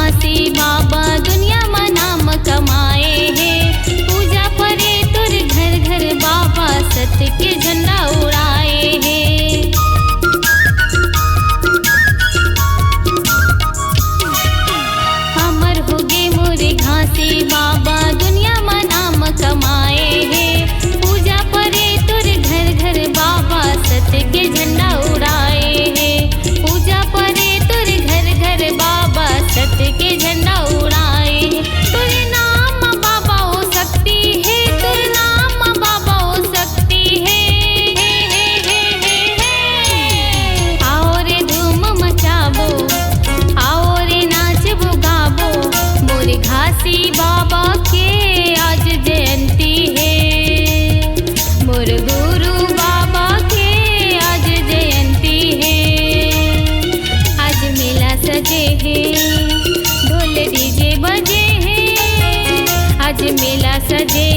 घासी बाबा दुनिया में नाम कमाए हैं। पूजा परे तुर घर घर बाबा सत्य के झंडा उड़ाए हैं। अमर हो गए मोरे घासी बाबा दुनिया में नाम कमाए हैं। पूजा परे तुर घर घर बाबा सत्य के झंडा उड़ाए हैं। पूजा परे तुर घर घर बाबा सत्य के झंडा उड़ाए हैं। तुरे नाम बाबा हो सकती है, तुरे नाम बाबा हो सकती है। आओ रे धूम मचाबो, आओ रे नाचबो गाबो, मोरे घासी बाबा के आज जयंती है। मोर गुरु बाबा के आज जयंती है। आज मेला सजे है, ढोल डीजे बजे है। आज मेला सजे